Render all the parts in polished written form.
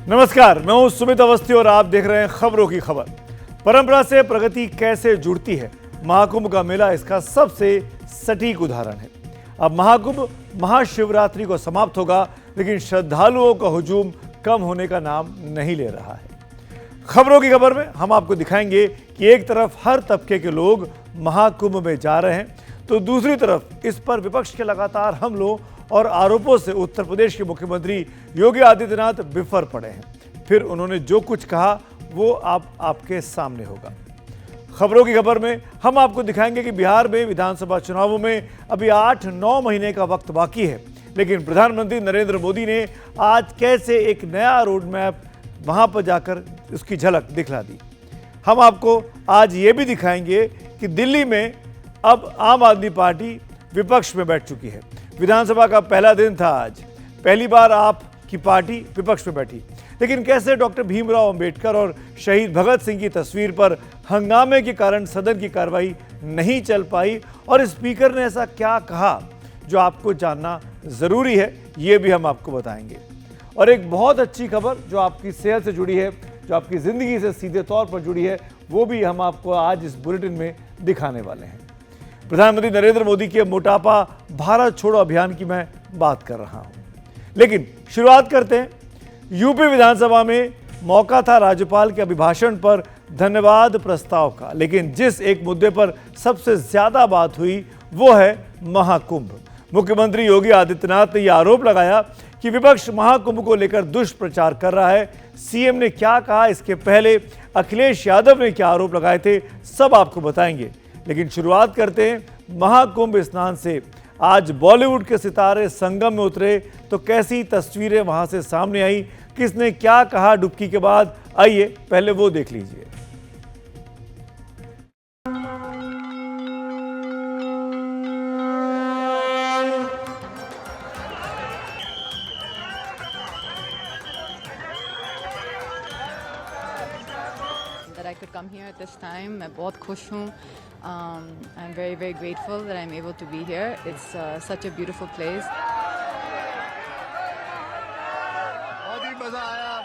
नमस्कार, मैं हूं सुमित अवस्थी और आप देख रहे हैं खबरों की खबर। परंपरा से प्रगति कैसे जुड़ती है, महाकुंभ का मेला इसका सबसे सटीक उदाहरण है। अब महाकुंभ महाशिवरात्रि को समाप्त होगा, लेकिन श्रद्धालुओं का हुजूम कम होने का नाम नहीं ले रहा है। खबरों की खबर में हम आपको दिखाएंगे कि एक तरफ हर तबके के लोग महाकुंभ में जा रहे हैं, तो दूसरी तरफ इस पर विपक्ष के लगातार हमलों और आरोपों से उत्तर प्रदेश के मुख्यमंत्री योगी आदित्यनाथ बिफर पड़े हैं। फिर उन्होंने जो कुछ कहा वो आपके सामने होगा। खबरों की खबर में हम आपको दिखाएंगे कि बिहार में विधानसभा चुनावों में अभी 8-9 महीने का वक्त बाकी है, लेकिन प्रधानमंत्री नरेंद्र मोदी ने आज कैसे एक नया रोड मैप वहां पर जाकर उसकी झलक दिखला दी। हम आपको आज ये भी दिखाएंगे कि दिल्ली में अब आम आदमी पार्टी विपक्ष में बैठ चुकी है। विधानसभा का पहला दिन था आज, पहली बार आपकी पार्टी विपक्ष में बैठी, लेकिन कैसे डॉक्टर भीमराव अंबेडकर और शहीद भगत सिंह की तस्वीर पर हंगामे के कारण सदन की कार्रवाई नहीं चल पाई और स्पीकर ने ऐसा क्या कहा जो आपको जानना जरूरी है, ये भी हम आपको बताएंगे। और एक बहुत अच्छी खबर जो आपकी सेहत से जुड़ी है, जो आपकी जिंदगी से सीधे तौर पर जुड़ी है, वो भी हम आपको आज इस बुलेटिन में दिखाने वाले हैं। प्रधानमंत्री नरेंद्र मोदी के मोटापा भारत छोड़ो अभियान की मैं बात कर रहा हूं, लेकिन शुरुआत करते हैं। यूपी विधानसभा में मौका था राज्यपाल के अभिभाषण पर धन्यवाद प्रस्ताव का, लेकिन जिस एक मुद्दे पर सबसे ज्यादा बात हुई वो है महाकुंभ। मुख्यमंत्री योगी आदित्यनाथ ने यह आरोप लगाया कि विपक्ष महाकुंभ को लेकर दुष्प्रचार कर रहा है। सीएम ने क्या कहा, इसके पहले अखिलेश यादव ने क्या आरोप लगाए थे, सब आपको बताएंगे। लेकिन शुरुआत करते हैं महाकुंभ स्नान से। आज बॉलीवुड के सितारे संगम में उतरे, तो कैसी तस्वीरें वहां से सामने आई, किसने क्या कहा डुबकी के बाद, आइए पहले वो देख लीजिए। That I could come here at this time. मैं बहुत खुश हूँ. I'm very very grateful that I'm able to be here. It's such a beautiful place. बहुत ही मजा आया,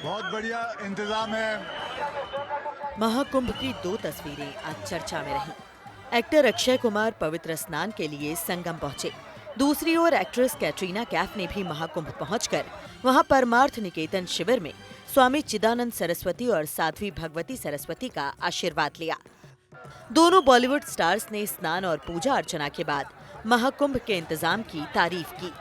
बहुत बढ़िया इंतजाम है। महाकुंभ की दो तस्वीरें आज चर्चा में रहीं। एक्टर अक्षय कुमार पवित्र स्नान के लिए संगम पहुंचे। दूसरी ओर एक्ट्रेस कैटरीना कैफ ने भी महाकुंभ पहुंचकर वहां परमार्थ निकेतन शिविर में स्वामी चिदानंद सरस्वती और साध्वी भगवती सरस्वती का आशीर्वाद लिया। दोनों बॉलीवुड स्टार्स ने स्नान और पूजा अर्चना के बाद महाकुंभ के इंतजाम की तारीफ की।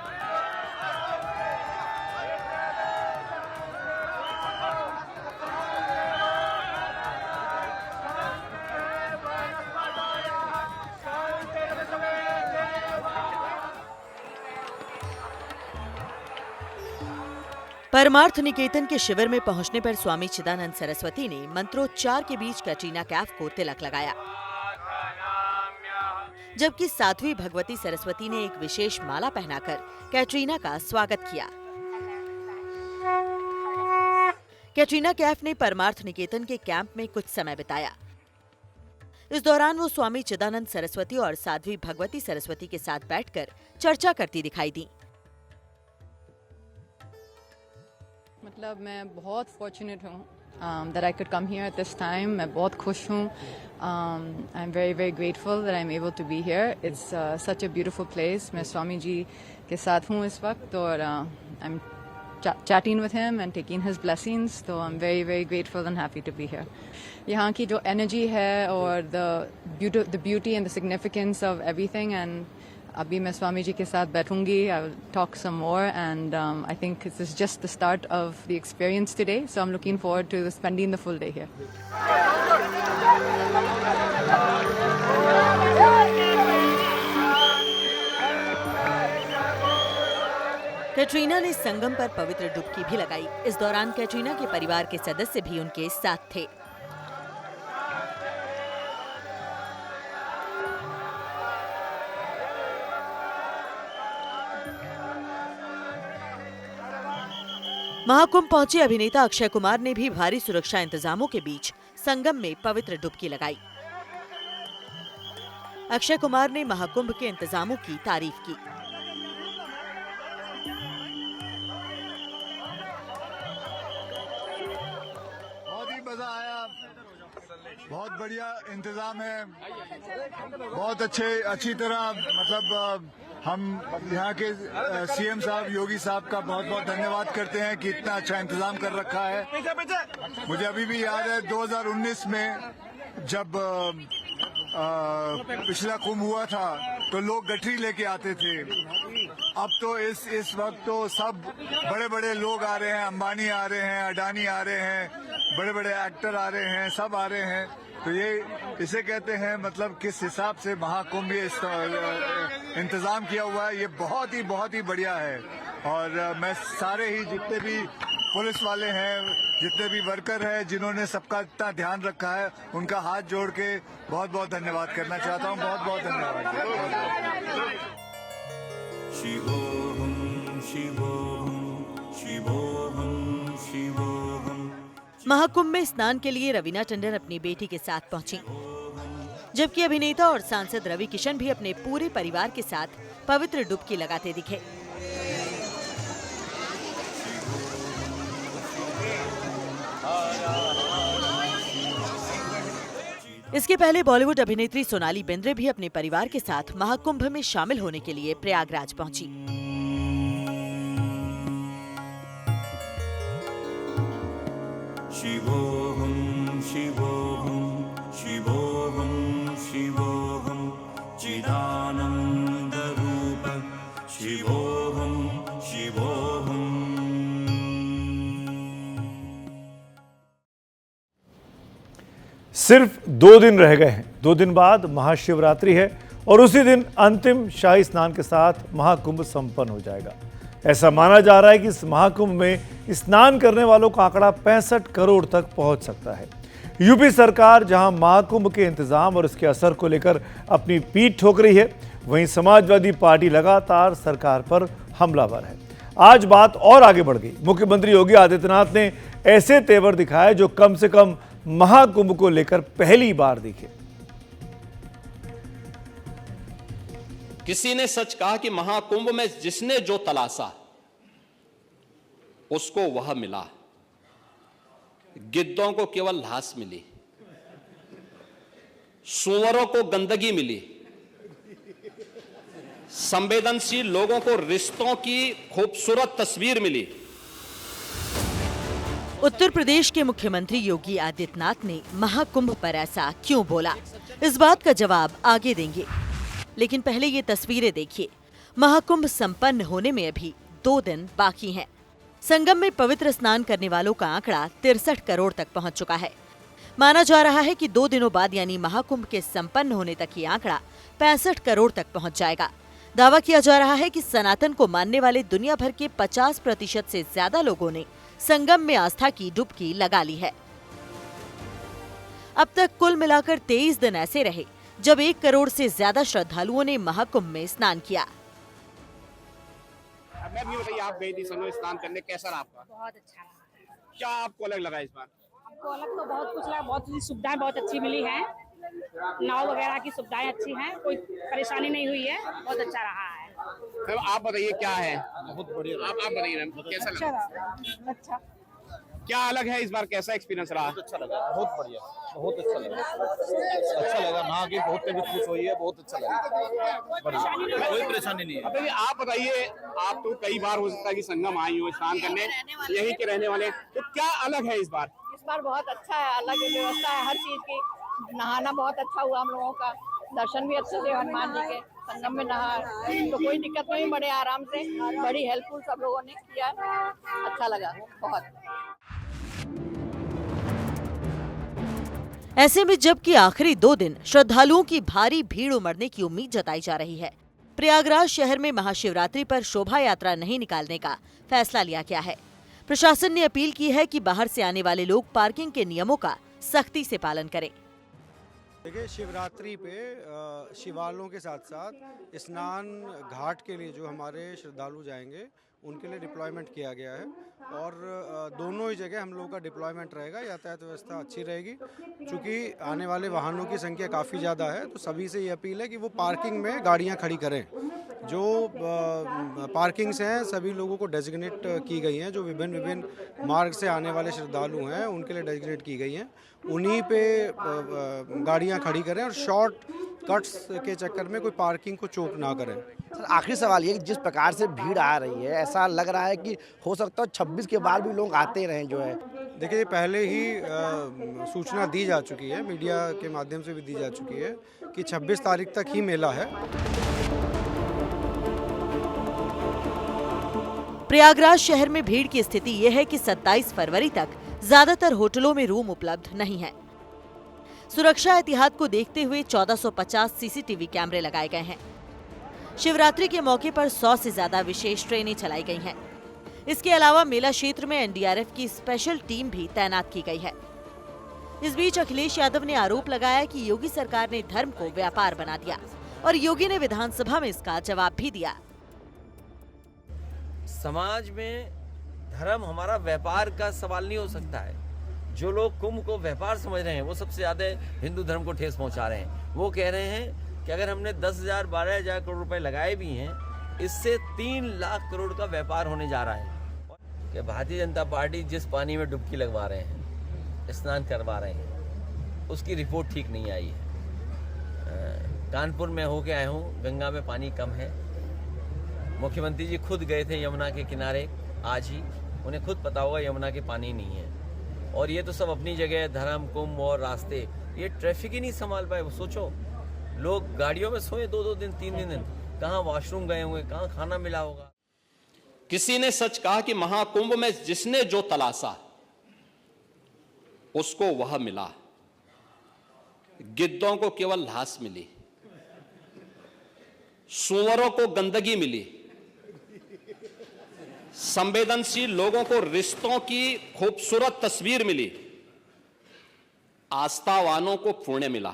परमार्थ निकेतन के शिविर में पहुंचने पर स्वामी चिदानंद सरस्वती ने मंत्रोच्चार के बीच कैटरीना कैफ को तिलक लगाया, जबकि साध्वी भगवती सरस्वती ने एक विशेष माला पहनाकर कैटरीना का स्वागत किया। कैटरीना कैफ ने परमार्थ निकेतन के कैंप में कुछ समय बिताया। इस दौरान वो स्वामी चिदानंद सरस्वती और साध्वी भगवती सरस्वती के साथ बैठकर चर्चा करती दिखाई दी। मतलब मैं बहुत फॉर्चुनेट हूँ that I could come here at this time. मैं बहुत खुश हूँ. I'm very very grateful that I'm able to be here. It's such a beautiful place. मैं स्वामी जी के साथ हूँ इस वक्त और I'm chatting with him and taking his blessings. So I'm very very grateful and happy to be here. यहाँ की जो energy है और the beauty and the significance of everything, and अभी मैं स्वामी जी के साथ बैठूंगी. I will talk some more, and I think this is just the start of the experience today. So I'm looking forward to spending the full day here. Katrina ने संगम पर पवित्र डुबकी भी लगाई। इस दौरान कैटरीना के परिवार के सदस्य भी उनके साथ थे। महाकुंभ पहुंचे अभिनेता अक्षय कुमार ने भी भारी सुरक्षा इंतजामों के बीच संगम में पवित्र डुबकी लगाई। अक्षय कुमार ने महाकुंभ के इंतजामों की तारीफ की। बहुत बढ़िया इंतजाम है, बहुत अच्छी तरह, मतलब हम यहाँ के सीएम साहब योगी साहब का बहुत बहुत धन्यवाद करते हैं कि इतना अच्छा इंतजाम कर रखा है। मुझे अभी भी याद है 2019 में जब पिछला कुंभ हुआ था तो लोग गठरी लेके आते थे। अब तो इस वक्त तो सब बड़े बड़े लोग आ रहे हैं, अंबानी आ रहे हैं, अडानी आ रहे हैं, बड़े बड़े एक्टर आ रहे हैं, सब आ रहे हैं। तो ये इसे कहते हैं, मतलब किस हिसाब से महाकुंभ ये इंतजाम किया हुआ है, ये बहुत ही बढ़िया है। और मैं सारे ही जितने भी पुलिस वाले हैं, जितने भी वर्कर हैं, जिन्होंने सबका इतना ध्यान रखा है, उनका हाथ जोड़ के बहुत बहुत धन्यवाद करना चाहता हूँ। बहुत बहुत धन्यवाद। शिवोहम शिवोहम शिवोहम शिवोहम। महाकुंभ में स्नान के लिए रवीना टंडन अपनी बेटी के साथ पहुंची, जबकि अभिनेता और सांसद रवि किशन भी अपने पूरे परिवार के साथ पवित्र डुबकी लगाते दिखे। इसके पहले बॉलीवुड अभिनेत्री सोनाली बेंद्रे भी अपने परिवार के साथ महाकुंभ में शामिल होने के लिए प्रयागराज पहुंची। शिवोहम शिवोहम शिवोहम शिवोहम चिदानंद रूप शिवोहम शिवोहम। सिर्फ 2 दिन रह गए हैं। 2 दिन बाद महाशिवरात्रि है और उसी दिन अंतिम शाही स्नान के साथ महाकुंभ संपन्न हो जाएगा। ऐसा माना जा रहा है कि इस महाकुंभ में स्नान करने वालों का आंकड़ा 65 करोड़ तक पहुंच सकता है। यूपी सरकार जहां महाकुंभ के इंतजाम और उसके असर को लेकर अपनी पीठ ठोक रही है, वहीं समाजवादी पार्टी लगातार सरकार पर हमलावर है। आज बात और आगे बढ़ गई। मुख्यमंत्री योगी आदित्यनाथ ने ऐसे तेवर दिखाए जो कम से कम महाकुंभ को लेकर पहली बार दिखे। किसी ने सच कहा कि महाकुंभ में जिसने जो तलाशा उसको वह मिला। गिद्धों को केवल घास मिली, सूअरों को गंदगी मिली, संवेदनशील लोगों को रिश्तों की खूबसूरत तस्वीर मिली। उत्तर प्रदेश के मुख्यमंत्री योगी आदित्यनाथ ने महाकुंभ पर ऐसा क्यों बोला, इस बात का जवाब आगे देंगे, लेकिन पहले ये तस्वीरें देखिए। महाकुंभ संपन्न होने में अभी 2 दिन बाकी हैं। संगम में पवित्र स्नान करने वालों का आंकड़ा 63 करोड़ तक पहुंच चुका है। माना जा रहा है कि 2 दिनों बाद यानी महाकुंभ के संपन्न होने तक ये आंकड़ा 65 करोड़ तक पहुंच जाएगा। दावा किया जा रहा है कि सनातन को मानने वाले दुनिया भर के 50% से ज्यादा लोगों ने संगम में आस्था की डुबकी लगा ली है। अब तक कुल मिलाकर 23 दिन ऐसे रहे जब 1 करोड़ से ज्यादा श्रद्धालुओं ने महाकुंभ में स्नान किया। मैं भी बताइए, आप गई थी संगम स्नान करने, कैसा रहा आपका? बहुत अच्छा रहा। क्या आपको अलग लगा इस बार? हमको अलग तो बहुत कुछ लगा, बहुत सी सुविधाएं बहुत अच्छी मिली हैं, नाव वगैरह की सुविधाएं अच्छी हैं, कोई परेशानी नहीं हुई है, बहुत अच्छा रहा है। मैम आप बताइए क्या है? बहुत बढ़िया। आप बताइए मैम, कैसा लगा? अच्छा। क्या अलग है इस बार, कैसा एक्सपीरियंस रहा? बहुत अच्छा लगा, बहुत बढ़िया, बहुत अच्छा लगा नहा के, बहुत तबीयत खुश हुई है, बहुत अच्छा लगा, कोई परेशानी नहीं है। अभी आप बताइए, आप तो कई बार हो सकता है कि संगम आई हो स्नान करने, यहीं के रहने वाले, तो क्या अलग है इस बार? इस बार बहुत अच्छा है, अलग व्यवस्था है हर चीज की। नहाना बहुत अच्छा हुआ हम लोगों का, दर्शन भी अच्छे से हनुमान जी के संगम में नहा, तो कोई दिक्कत नहीं, बड़े आराम से, बड़ी हेल्पफुल सब लोगों ने किया, अच्छा लगा बहुत। ऐसे में जबकि आखिरी 2 दिन श्रद्धालुओं की भारी भीड़ उमड़ने की उम्मीद जताई जा रही है, प्रयागराज शहर में महाशिवरात्रि पर शोभा यात्रा नहीं निकालने का फैसला लिया गया है। प्रशासन ने अपील की है कि बाहर से आने वाले लोग पार्किंग के नियमों का सख्ती से पालन करें। देखिए, शिवरात्रि पे शिवालयों के साथ साथ स्नान घाट के लिए जो हमारे श्रद्धालु जाएंगे उनके लिए डिप्लॉयमेंट किया गया है और दोनों ही जगह हम लोगों का डिप्लॉयमेंट रहेगा। यातायात व्यवस्था अच्छी रहेगी। चूँकि आने वाले वाहनों की संख्या काफ़ी ज़्यादा है, तो सभी से ये अपील है कि वो पार्किंग में गाड़ियाँ खड़ी करें। जो पार्किंग्स हैं सभी लोगों को डेजिग्नेट की गई हैं। जो विभिन्न मार्ग से आने वाले श्रद्धालु हैं उनके लिए डेजिग्नेट की गई हैं। उन्हीं पे गाड़ियां खड़ी करें और शॉर्ट कट्स के चक्कर में कोई पार्किंग को चोक ना करें। सर आखिरी सवाल ये कि जिस प्रकार से भीड़ आ रही है, ऐसा लग रहा है कि हो सकता है 26 के बाद भी लोग आते रहें जो है। देखिए पहले ही सूचना दी जा चुकी है, मीडिया के माध्यम से भी दी जा चुकी है कि 26 तारीख तक ही मेला है। प्रयागराज शहर में भीड़ की स्थिति यह है कि 27 फरवरी तक ज्यादातर होटलों में रूम उपलब्ध नहीं है। सुरक्षा एहतियात को देखते हुए 1450 सीसीटीवी कैमरे लगाए गए हैं। शिवरात्रि के मौके पर 100 से ज्यादा विशेष ट्रेनें चलाई गई हैं। इसके अलावा मेला क्षेत्र में एनडीआरएफ की स्पेशल टीम भी तैनात की गई है। इस बीच अखिलेश यादव ने आरोप लगाया कि योगी सरकार ने धर्म को व्यापार बना दिया और योगी ने विधानसभा में इसका जवाब भी दिया। समाज में धर्म हमारा व्यापार का सवाल नहीं हो सकता है। जो लोग कुंभ को व्यापार समझ रहे हैं वो सबसे ज्यादा हिंदू धर्म को ठेस पहुंचा रहे हैं। वो कह रहे हैं कि अगर हमने 10,000 12,000 करोड़ रुपए लगाए भी हैं, इससे 3 लाख करोड़ का व्यापार होने जा रहा है। कि भारतीय जनता पार्टी जिस पानी में डुबकी लगवा रहे हैं, स्नान करवा रहे हैं, उसकी रिपोर्ट ठीक नहीं आई है। कानपुर में होके आया हूँ, गंगा में पानी कम है। मुख्यमंत्री जी खुद गए थे यमुना के किनारे आज ही, उन्हें खुद पता होगा यमुना के पानी नहीं है। और ये तो सब अपनी जगह धर्म कुंभ और रास्ते, ये ट्रैफिक ही नहीं संभाल पाए। वो सोचो, लोग गाड़ियों में सोए 2-2 दिन 3 दिन, कहाँ वॉशरूम गए होंगे, कहाँ खाना मिला होगा। किसी ने सच कहा कि महाकुंभ में जिसने जो तलाशा उसको वह मिला। गिद्धों को केवल घास मिली, सूअरों को गंदगी मिली, संवेदनशील लोगों को रिश्तों की खूबसूरत तस्वीर मिली, आस्थावानों को पुण्य मिला,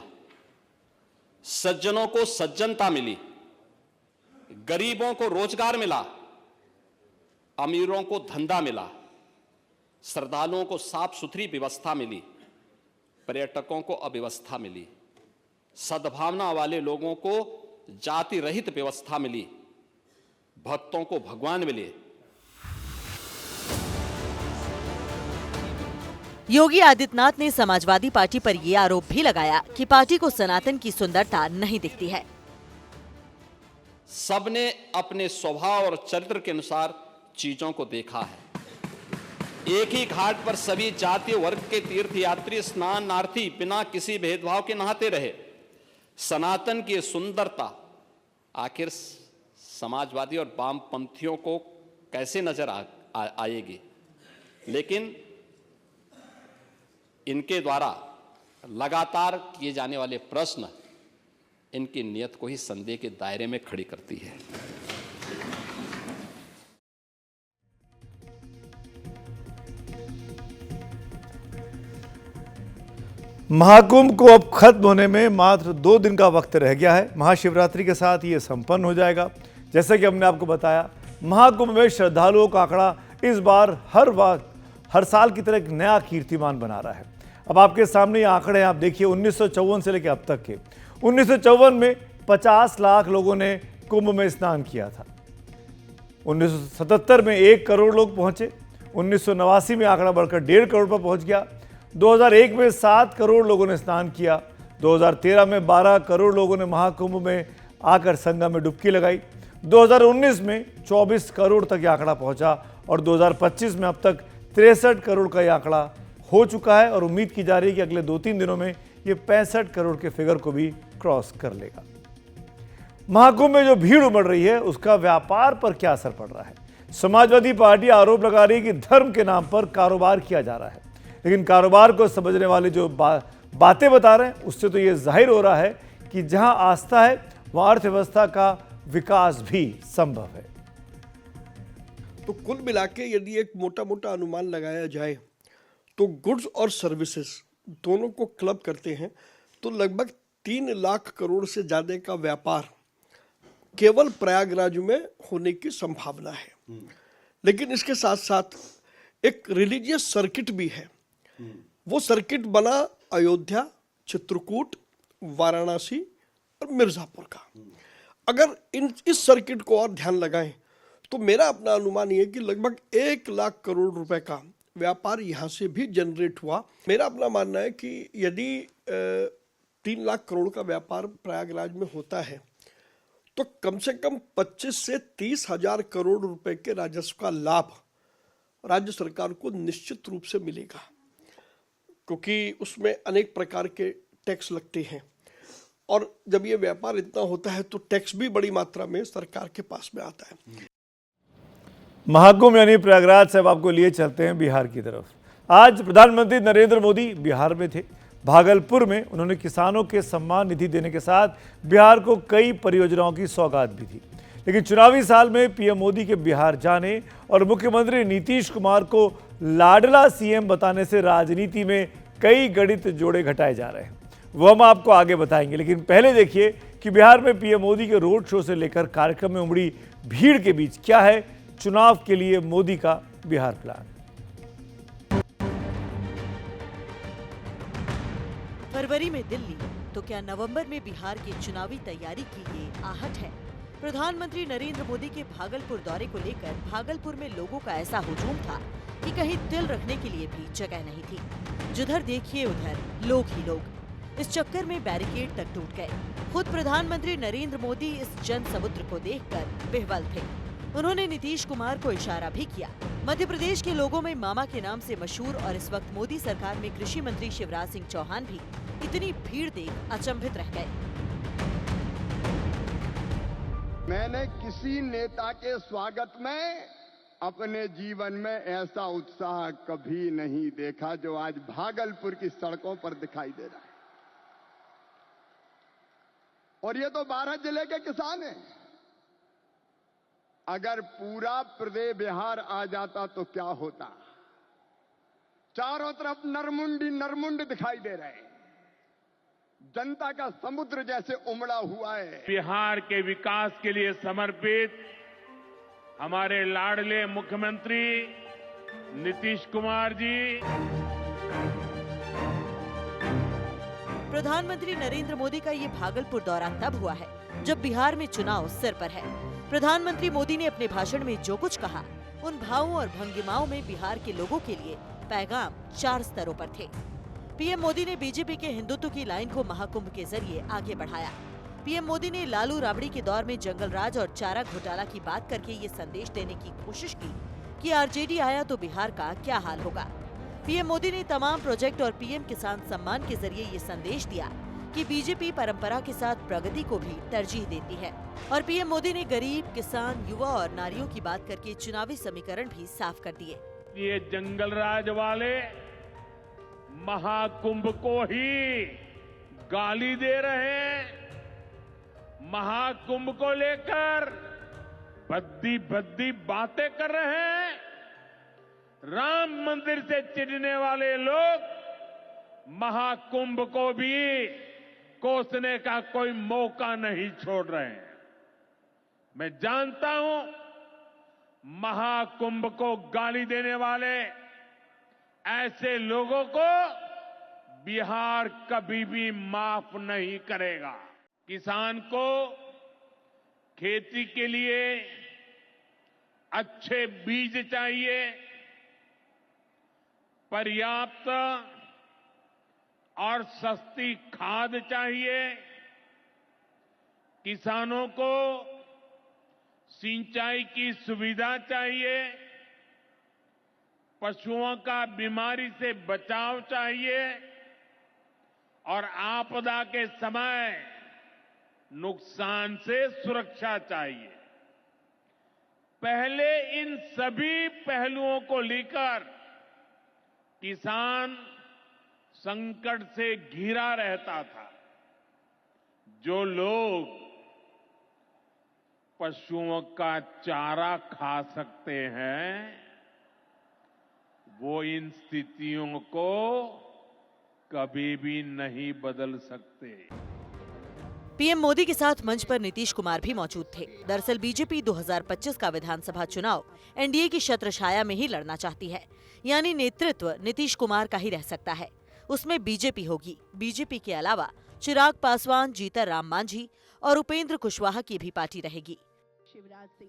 सज्जनों को सज्जनता मिली, गरीबों को रोजगार मिला, अमीरों को धंधा मिला, श्रद्धालुओं को साफ सुथरी व्यवस्था मिली, पर्यटकों को अव्यवस्था मिली, सद्भावना वाले लोगों को जाति रहित व्यवस्था मिली, भक्तों को भगवान मिले। योगी आदित्यनाथ ने समाजवादी पार्टी पर ये आरोप भी लगाया कि पार्टी को सनातन की सुंदरता नहीं दिखती है। सबने अपने स्वभाव और चरित्र के अनुसार चीजों को देखा है। एक ही घाट पर सभी जातीय वर्ग के तीर्थयात्री स्नानार्थी बिना किसी भेदभाव के नहाते रहे। सनातन की सुंदरता आखिर समाजवादी और वामपंथियों को कैसे नजर आएगी? लेकिन इनके द्वारा लगातार किए जाने वाले प्रश्न इनकी नियत को ही संदेह के दायरे में खड़ी करती है। महाकुंभ को अब खत्म होने में मात्र 2 दिन का वक्त रह गया है। महाशिवरात्रि के साथ ये संपन्न हो जाएगा। जैसे कि हमने आपको बताया, महाकुंभ में श्रद्धालुओं का आंकड़ा इस बार हर साल की तरह एक नया कीर्तिमान बना रहा है। अब आपके सामने ये आंकड़े आप देखिए, 1954 से लेकर अब तक के। 1954 में 50 लाख लोगों ने कुंभ में स्नान किया था। 1977 में 1 करोड़ लोग पहुंचे। 1989 में आंकड़ा बढ़कर 1.5 करोड़ पर पहुंच गया। 2001 में 7 करोड़ लोगों ने स्नान किया। 2013 में 12 करोड़ लोगों ने महाकुंभ में आकर संगम में डुबकी लगाई। 2019 में 24 करोड़ तक यह आंकड़ा पहुंचा और 2025 में अब तक 63 करोड़ का यह आंकड़ा हो चुका है और उम्मीद की जा रही है कि अगले 2-3 दिनों में ये 65 करोड़ के फिगर को भी क्रॉस कर लेगा। महाकुंभ में जो भीड़ उमड़ रही है उसका व्यापार पर क्या असर पड़ रहा है? समाजवादी पार्टी आरोप लगा रही है कि धर्म के नाम पर कारोबार किया जा रहा है, लेकिन कारोबार को समझने वाले जो बातें बता रहे हैं उससे तो ये जाहिर हो रहा है कि जहां आस्था है वहां अर्थव्यवस्था का विकास भी संभव है। तो कुल मिला के यदि एक मोटा मोटा अनुमान लगाया जाए तो गुड्स और सर्विसेज दोनों को क्लब करते हैं तो लगभग 3 लाख करोड़ से ज़्यादा का व्यापार केवल प्रयागराज में होने की संभावना है। लेकिन इसके साथ साथ एक रिलीजियस सर्किट भी है। वो सर्किट बना अयोध्या, चित्रकूट, वाराणसी और मिर्जापुर का। अगर इस सर्किट को और ध्यान लगाएं तो मेरा अपना अनुमान ये है कि लगभग 1 लाख करोड़ रुपए का व्यापार यहाँ से भी जनरेट हुआ। मेरा अपना मानना है कि यदि 3 लाख करोड़ का व्यापार प्रयागराज में होता है तो कम से कम 25 से 30 हजार करोड़ रुपए के राजस्व का लाभ राज्य सरकार को निश्चित रूप से मिलेगा, क्योंकि उसमें अनेक प्रकार के टैक्स लगते हैं और जब ये व्यापार इतना होता है तो टैक्स भी बड़ी मात्रा में सरकार के पास में आता है। महाकुंभ यानी प्रयागराज से अब आपको लिए चलते हैं बिहार की तरफ। आज प्रधानमंत्री नरेंद्र मोदी बिहार में थे। भागलपुर में उन्होंने किसानों के सम्मान निधि देने के साथ बिहार को कई परियोजनाओं की सौगात भी दी। लेकिन चुनावी साल में पीएम मोदी के बिहार जाने और मुख्यमंत्री नीतीश कुमार को लाडला सीएम बताने से राजनीति में कई गणित जोड़े घटाए जा रहे हैं। वो हम आपको आगे बताएंगे, लेकिन पहले देखिए कि बिहार में पीएम मोदी के रोड शो से लेकर कार्यक्रम में उमड़ी भीड़ के बीच क्या है चुनाव के लिए मोदी का बिहार प्लान। फरवरी में दिल्ली तो क्या नवंबर में बिहार की चुनावी तैयारी की ये आहट है। प्रधानमंत्री नरेंद्र मोदी के भागलपुर दौरे को लेकर भागलपुर में लोगों का ऐसा हुजूम था कि कहीं दिल रखने के लिए भी जगह नहीं थी। जिधर देखिए उधर लोग ही लोग। इस चक्कर में बैरिकेड तक टूट गए। खुद प्रधानमंत्री नरेंद्र मोदी इस जन समुद्र को देखकर बेहवल थे। उन्होंने नीतीश कुमार को इशारा भी किया। मध्य प्रदेश के लोगों में मामा के नाम से मशहूर और इस वक्त मोदी सरकार में कृषि मंत्री शिवराज सिंह चौहान भी इतनी भीड़ देख अचंभित रह गए। मैंने किसी नेता के स्वागत में अपने जीवन में ऐसा उत्साह कभी नहीं देखा जो आज भागलपुर की सड़कों पर दिखाई दे रहा है। और ये तो 12 जिले के किसान हैं। अगर पूरा प्रदेश बिहार आ जाता तो क्या होता। चारों तरफ नरमुंड दिखाई दे रहे हैं। जनता का समुद्र जैसे उमड़ा हुआ है। बिहार के विकास के लिए समर्पित हमारे लाडले मुख्यमंत्री नीतीश कुमार जी। प्रधानमंत्री नरेंद्र मोदी का ये भागलपुर दौरा तब हुआ है जब बिहार में चुनाव सिर पर है। प्रधानमंत्री मोदी ने अपने भाषण में जो कुछ कहा, उन भावों और भंगिमाओं में बिहार के लोगों के लिए पैगाम 4 स्तरों पर थे। पीएम मोदी ने बीजेपी के हिंदुत्व की लाइन को महाकुंभ के जरिए आगे बढ़ाया। पीएम मोदी ने लालू राबड़ी के दौर में जंगल राज और चारा घोटाला की बात करके ये संदेश देने की कोशिश की कि आरजेडी आया तो बिहार का क्या हाल होगा। पीएम मोदी ने तमाम प्रोजेक्ट और पीएम किसान सम्मान के जरिए ये संदेश दिया कि बीजेपी परंपरा के साथ प्रगति को भी तरजीह देती है। और पीएम मोदी ने गरीब, किसान, युवा और नारियों की बात करके चुनावी समीकरण भी साफ कर दिए। ये जंगल राज वाले महाकुंभ को ही गाली दे रहे हैं। महाकुंभ को लेकर भद्दी बातें कर रहे हैं। राम मंदिर से चिढ़ने वाले लोग महाकुंभ को भी कोसने का कोई मौका नहीं छोड़ रहे हैं। मैं जानता हूं महाकुंभ को गाली देने वाले ऐसे लोगों को बिहार कभी भी माफ नहीं करेगा। किसान को खेती के लिए अच्छे बीज चाहिए, पर्याप्त और सस्ती खाद चाहिए। किसानों को सिंचाई की सुविधा चाहिए। पशुओं का बीमारी से बचाव चाहिए और आपदा के समय नुकसान से सुरक्षा चाहिए। पहले इन सभी पहलुओं को लेकर किसान संकट से घिरा रहता था। जो लोग पशुओं का चारा खा सकते हैं वो इन स्थितियों को कभी भी नहीं बदल सकते। पीएम मोदी के साथ मंच पर नीतीश कुमार भी मौजूद थे। दरअसल बीजेपी 2025 का विधानसभा चुनाव एनडीए की छत्रछाया में ही लड़ना चाहती है, यानी नेतृत्व नीतीश कुमार का ही रह सकता है। उसमें बीजेपी होगी। बीजेपी के अलावा चिराग पासवान, जीतन राम मांझी और उपेंद्र कुशवाहा की भी पार्टी रहेगी।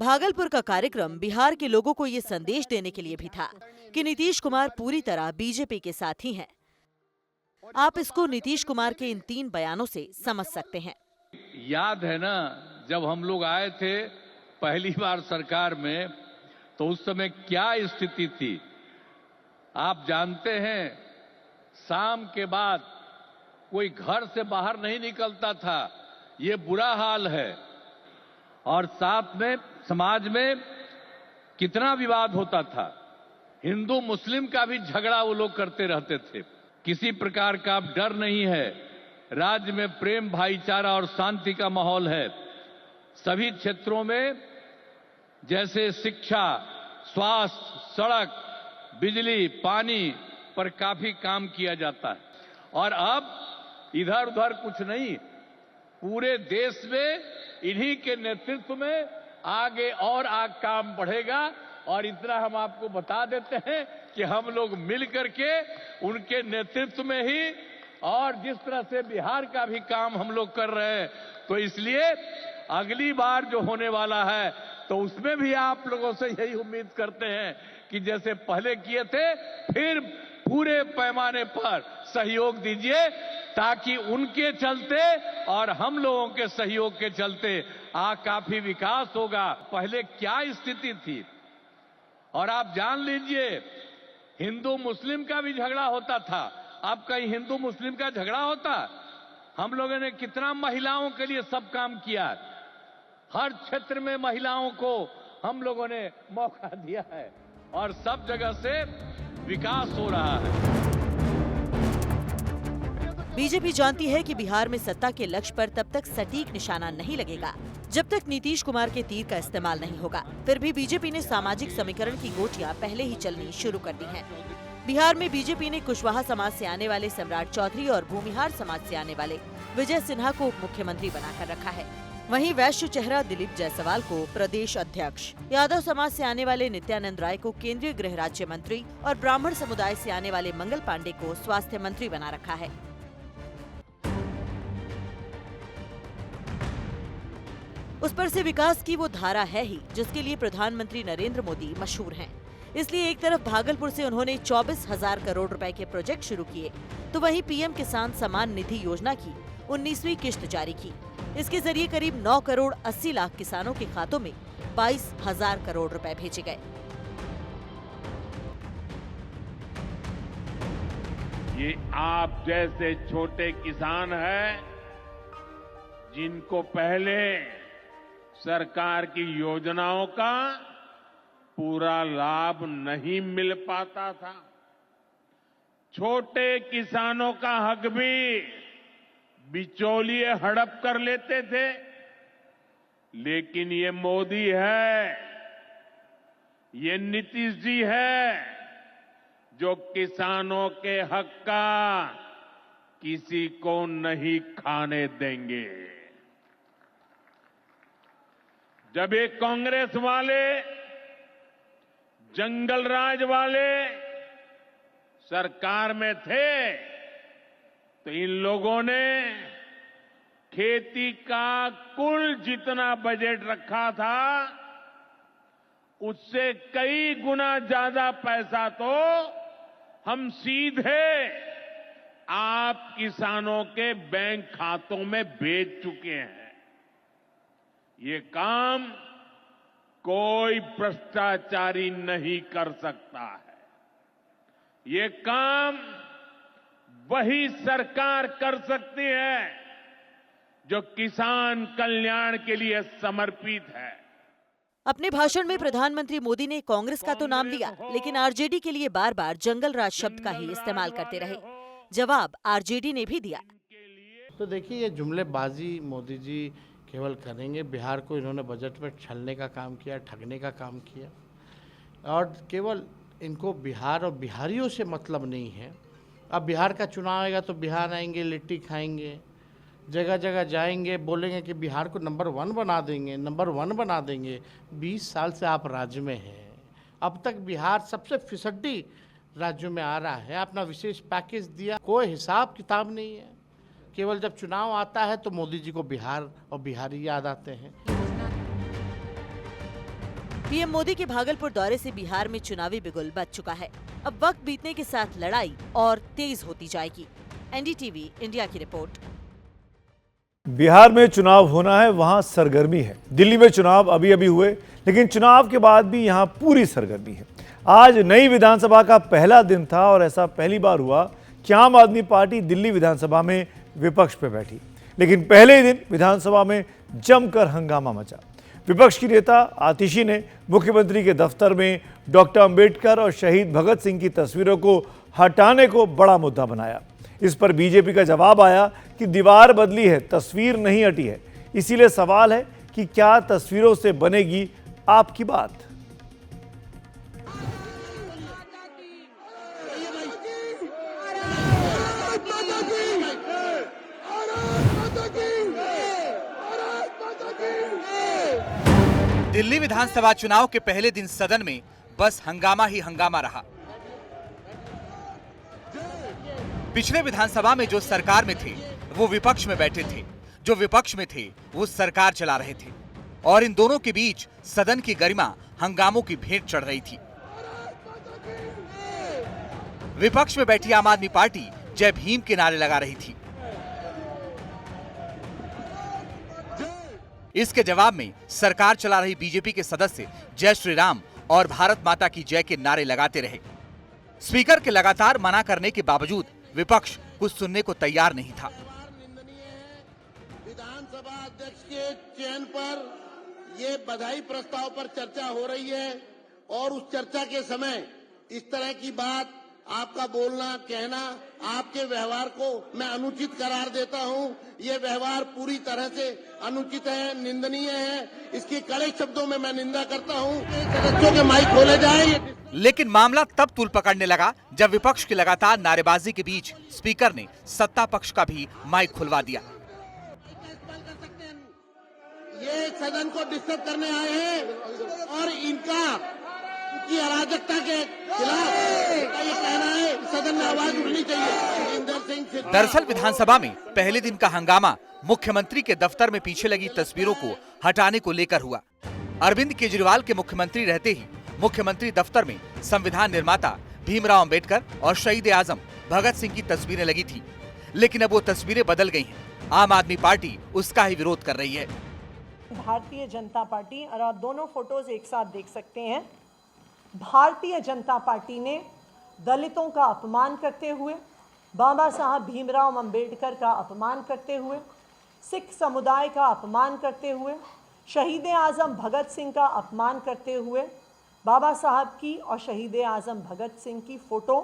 भागलपुर का कार्यक्रम बिहार के लोगों को ये संदेश देने के लिए भी था कि नीतीश कुमार पूरी तरह बीजेपी के साथ ही हैं। आप इसको नीतीश कुमार के इन 3 बयानों से समझ सकते हैं। याद है ना, जब हम लोग आए थे पहली बार सरकार में, तो उस समय क्या स्थिति थी आप जानते हैं। शाम के बाद कोई घर से बाहर नहीं निकलता था, ये बुरा हाल है। और साथ में समाज में कितना विवाद होता था। हिंदू मुस्लिम का भी झगड़ा वो लोग करते रहते थे। किसी प्रकार का अब डर नहीं है। राज्य में प्रेम, भाईचारा और शांति का माहौल है। सभी क्षेत्रों में जैसे शिक्षा, स्वास्थ्य, सड़क, बिजली, पानी पर काफी काम किया जाता है। और अब इधर उधर कुछ नहीं, पूरे देश में इन्हीं के नेतृत्व में आगे और काम बढ़ेगा। और इतना हम आपको बता देते हैं कि हम लोग मिल करके उनके नेतृत्व में ही, और जिस तरह से बिहार का भी काम हम लोग कर रहे हैं, तो इसलिए अगली बार जो होने वाला है तो उसमें भी आप लोगों से यही उम्मीद करते हैं कि जैसे पहले किए थे फिर पूरे पैमाने पर सहयोग दीजिए, ताकि उनके चलते और हम लोगों के सहयोग के चलते काफी विकास होगा। पहले क्या स्थिति थी, और आप जान लीजिए हिंदू मुस्लिम का भी झगड़ा होता था। अब कहीं हिंदू मुस्लिम का झगड़ा होता? हम लोगों ने कितना महिलाओं के लिए सब काम किया। हर क्षेत्र में महिलाओं को हम लोगों ने मौका दिया है और सब जगह से विकास हो रहा है। बीजेपी जानती है कि बिहार में सत्ता के लक्ष्य पर तब तक सटीक निशाना नहीं लगेगा जब तक नीतीश कुमार के तीर का इस्तेमाल नहीं होगा। फिर भी बीजेपी ने सामाजिक समीकरण की गोटियां पहले ही चलनी शुरू कर दी हैं। बिहार में बीजेपी ने कुशवाहा समाज से आने वाले सम्राट चौधरी और भूमिहार समाज से आने वाले विजय सिन्हा को उप मुख्यमंत्री बनाकर रखा है। वहीं वैश्य चेहरा दिलीप जायसवाल को प्रदेश अध्यक्ष, यादव समाज से आने वाले नित्यानंद राय को केंद्रीय गृह राज्य मंत्री और ब्राह्मण समुदाय से आने वाले मंगल पांडे को स्वास्थ्य मंत्री बना रखा है। उस पर से विकास की वो धारा है ही जिसके लिए प्रधानमंत्री नरेंद्र मोदी मशहूर हैं। इसलिए एक तरफ भागलपुर से उन्होंने 24,000 करोड़ रुपए के प्रोजेक्ट शुरू किए, तो वहीं पीएम किसान सम्मान निधि योजना की 19वीं किश्त जारी की। इसके जरिए करीब 9 करोड़ 80 लाख किसानों के खातों में 22,000 करोड़ रुपए भेजे गए। ये आप जैसे छोटे किसान हैं जिनको पहले सरकार की योजनाओं का पूरा लाभ नहीं मिल पाता था। छोटे किसानों का हक भी बिचौलिए हड़प कर लेते थे, लेकिन ये मोदी है, ये नीतीश जी है जो किसानों के हक का किसी को नहीं खाने देंगे। जब ये कांग्रेस वाले, जंगल राज वाले सरकार में थे तो इन लोगों ने खेती का कुल जितना बजट रखा था उससे कई गुना ज्यादा पैसा तो हम सीधे आप किसानों के बैंक खातों में भेज चुके हैं। ये काम कोई भ्रष्टाचारी नहीं कर सकता है। ये काम वही सरकार कर सकती है जो किसान कल्याण के लिए समर्पित है। अपने भाषण में प्रधानमंत्री मोदी ने कांग्रेस का तो नाम लिया, लेकिन आरजेडी के लिए बार बार जंगल राज शब्द का ही इस्तेमाल करते रहे। जवाब आरजेडी ने भी दिया। तो देखिए, ये जुमलेबाजी मोदी जी केवल करेंगे। बिहार को इन्होंने बजट में छलने का काम किया, ठगने का काम किया, और केवल इनको बिहार और बिहारियों से मतलब नहीं है। अब बिहार का चुनाव आएगा तो बिहार आएंगे, लिट्टी खाएंगे, जगह जगह जाएंगे, बोलेंगे कि बिहार को नंबर 1 बना देंगे, नंबर 1 बना देंगे। 20 साल से आप राज्य में हैं, अब तक बिहार सबसे फिसड्डी राज्यों में आ रहा है। अपना विशेष पैकेज दिया, कोई हिसाब किताब नहीं है। केवल जब चुनाव आता है तो मोदी जी को बिहार और बिहारी याद आते हैं। पीएम मोदी के भागलपुर दौरे से बिहार में चुनावी बिगुल बज चुका है। अब वक्त बीतने के साथ लड़ाई और तेज होती जाएगी। एनडीटीवी इंडिया की रिपोर्ट। बिहार में चुनाव होना है, वहां सरगर्मी है। दिल्ली में चुनाव अभी अभी हुए, लेकिन चुनाव के बाद भी यहां पूरी सरगर्मी है। आज नई विधानसभा का पहला दिन था और ऐसा पहली बार हुआ कि आम आदमी पार्टी दिल्ली विधानसभा में विपक्ष पे बैठी। लेकिन पहले ही दिन विधानसभा में जमकर हंगामा मचा। विपक्ष की नेता आतिशी ने मुख्यमंत्री के दफ्तर में डॉक्टर अंबेडकर और शहीद भगत सिंह की तस्वीरों को हटाने को बड़ा मुद्दा बनाया। इस पर बीजेपी का जवाब आया कि दीवार बदली है, तस्वीर नहीं हटी है। इसीलिए सवाल है कि क्या तस्वीरों से बनेगी आपकी बात? दिल्ली विधानसभा चुनाव के पहले दिन सदन में बस हंगामा ही हंगामा रहा। पिछले विधानसभा में जो सरकार में थे वो विपक्ष में बैठे थे, जो विपक्ष में थे वो सरकार चला रहे थे, और इन दोनों के बीच सदन की गरिमा हंगामों की भेंट चढ़ रही थी। विपक्ष में बैठी आम आदमी पार्टी जय भीम के नारे लगा रही थी। इसके जवाब में सरकार चला रही बीजेपी के सदस्य जय श्री राम और भारत माता की जय के नारे लगाते रहे। स्पीकर के लगातार मना करने के बावजूद विपक्ष कुछ सुनने को तैयार नहीं था। विधानसभा अध्यक्ष के चयन पर ये बधाई प्रस्ताव पर चर्चा हो रही है और उस चर्चा के समय इस तरह की बात, आपका बोलना कहना, आपके व्यवहार को मैं अनुचित करार देता हूं। ये व्यवहार पूरी तरह से अनुचित है, निंदनीय है। इसकी कड़े शब्दों में मैं निंदा करता हूं। सदस्यों के माइक खोले जाए। लेकिन मामला तब तूल पकड़ने लगा जब विपक्ष की लगातार नारेबाजी के बीच स्पीकर ने सत्ता पक्ष का भी माइक खुलवा दिया। ये सदन को डिस्टर्ब करने आए हैं और इनकी अराजकता के खिलाफ ये कहना है सदन में आवाज उठनी चाहिए। दरअसल विधानसभा में पहले दिन का हंगामा मुख्यमंत्री के दफ्तर में पीछे लगी तस्वीरों को हटाने को लेकर हुआ। अरविंद केजरीवाल के मुख्यमंत्री रहते ही मुख्यमंत्री दफ्तर में संविधान निर्माता भीमराव अंबेडकर और शहीद आजम भगत सिंह की तस्वीरें लगी थी, लेकिन अब वो तस्वीरें बदल गई हैं। आम आदमी पार्टी उसका ही विरोध कर रही है। भारतीय जनता पार्टी, और आप दोनों फोटोज एक साथ देख सकते हैं। भारतीय जनता पार्टी ने दलितों का अपमान करते हुए, बाबा साहब भीमराव अंबेडकर का अपमान करते हुए, सिख समुदाय का अपमान करते हुए, शहीद आजम भगत सिंह का अपमान करते हुए बाबा साहब की और शहीद आजम भगत सिंह की फोटो